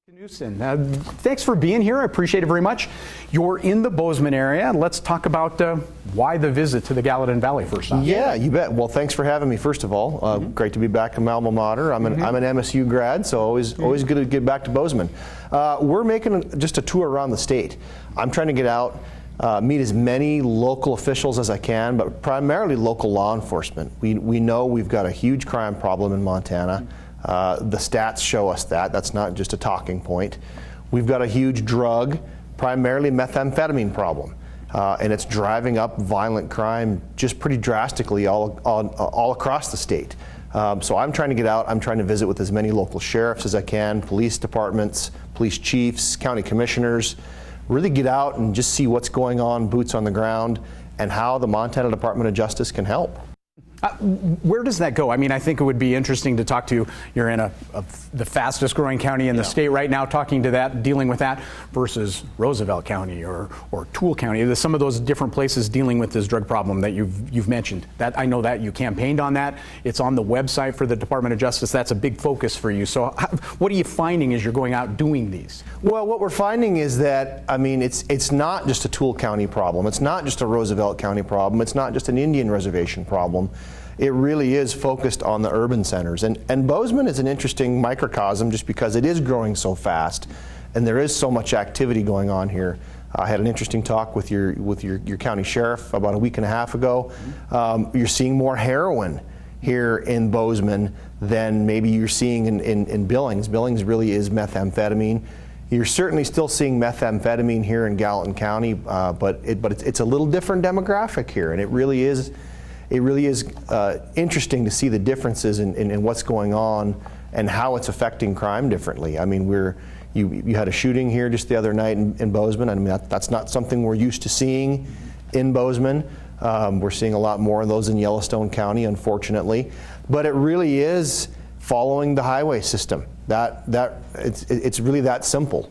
Knudsen, thanks for being here. I appreciate it very much. You're in the Bozeman area. Let's talk about why the visit to the Gallatin Valley first time. Yeah, you bet. Well, thanks for having me, first of all. Great to be back in my alma mater. I'm an MSU grad, so always good to get back to Bozeman. We're making just a tour around the state. I'm trying to get out, meet as many local officials as I can, but primarily local law enforcement. We know we've got a huge crime problem in Montana. The stats show us that. That's not just a talking point. We've got a huge drug, primarily methamphetamine problem, and it's driving up violent crime just pretty drastically all across the state. So I'm trying to get out. I'm trying to visit with as many local sheriffs as I can, police departments, police chiefs, county commissioners, really get out and just see what's going on, boots on the ground, and how the Montana Department of Justice can help. Where does that go? I mean, I think it would be interesting to talk to, you're in the fastest growing county in the state right now, talking to that, dealing with that, versus Roosevelt County or Toole County. There's some of those different places dealing with this drug problem that you've mentioned. That I know that you campaigned on that. It's on the website for the Department of Justice. That's a big focus for you. So what are you finding as you're going out doing these? Well, what we're finding is that, I mean, it's not just a Toole County problem. It's not just a Roosevelt County problem. It's not just an Indian reservation problem. It really is focused on the urban centers. And Bozeman is an interesting microcosm just because it is growing so fast and there is so much activity going on here. I had an interesting talk with your county sheriff about a week and a half ago. You're seeing more heroin here in Bozeman than maybe you're seeing in Billings. Billings really is methamphetamine. You're certainly still seeing methamphetamine here in Gallatin County, but it's a little different demographic here, and it really is interesting to see the differences in what's going on and how it's affecting crime differently. I mean, you had a shooting here just the other night in Bozeman. I mean, that's not something we're used to seeing in Bozeman. We're seeing a lot more of those in Yellowstone County, unfortunately. But it really is following the highway system. It's really that simple.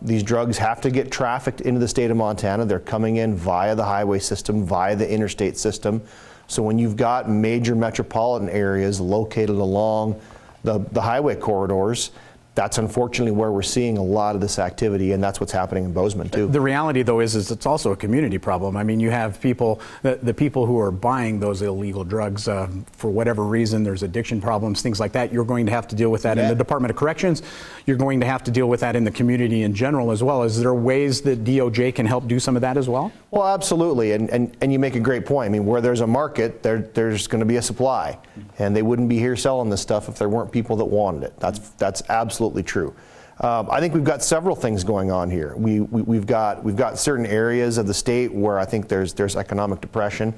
These drugs have to get trafficked into the state of Montana. They're coming in via the highway system, via the interstate system. So when you've got major metropolitan areas located along the highway corridors, that's unfortunately where we're seeing a lot of this activity, and that's what's happening in Bozeman too. The reality, though, is it's also a community problem. I mean, you have people, the people who are buying those illegal drugs for whatever reason, there's addiction problems, things like that. You're going to have to deal with that in the Department of Corrections. You're going to have to deal with that in the community in general as well. Is there ways that DOJ can help do some of that as well? Well, absolutely, and you make a great point. I mean, where there's a market, there's going to be a supply, and they wouldn't be here selling this stuff if there weren't people that wanted it. That's absolutely true. I think we've got several things going on here. We've got certain areas of the state where I think there's economic depression.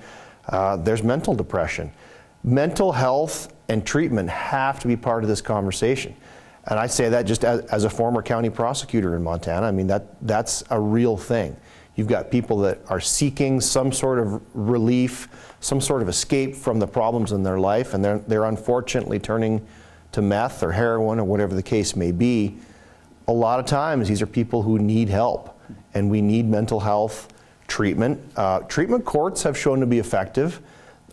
There's mental depression. Mental health and treatment have to be part of this conversation. And I say that just as a former county prosecutor in Montana. I mean, that's a real thing. You've got people that are seeking some sort of relief, some sort of escape from the problems in their life, and they're unfortunately turning to meth or heroin or whatever the case may be. A lot of times these are people who need help, and we need mental health treatment. Treatment courts have shown to be effective,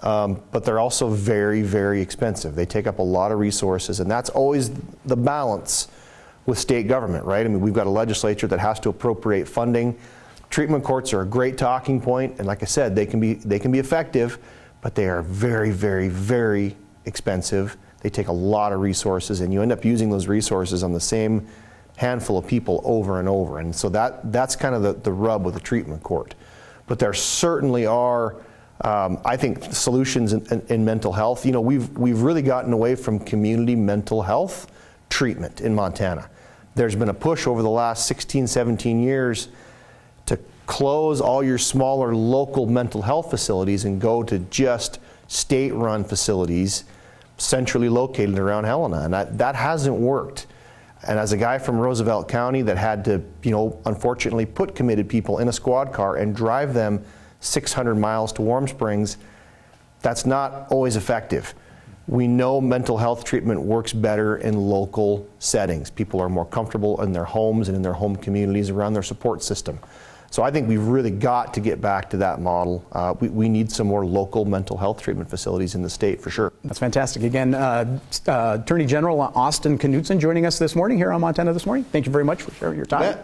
but they're also very, very expensive. They take up a lot of resources, and that's always the balance with state government, right? I mean, we've got a legislature that has to appropriate funding. Treatment courts are a great talking point, and like I said, they can be effective, but they are very, very, very expensive. They take a lot of resources, and you end up using those resources on the same handful of people over and over. And so that's kind of the rub with the treatment court. But there certainly are, I think, solutions in mental health. You know, we've really gotten away from community mental health treatment in Montana. There's been a push over the last 16, 17 years to close all your smaller local mental health facilities and go to just state-run facilities centrally located around Helena, and that hasn't worked. And as a guy from Roosevelt County that had to, unfortunately put committed people in a squad car and drive them 600 miles to Warm Springs, that's not always effective. We know mental health treatment works better in local settings. People are more comfortable in their homes and in their home communities around their support system. So I think we've really got to get back to that model. We need some more local mental health treatment facilities in the state for sure. That's fantastic. Again, Attorney General Austin Knudsen joining us this morning here on Montana This Morning. Thank you very much for sharing your time.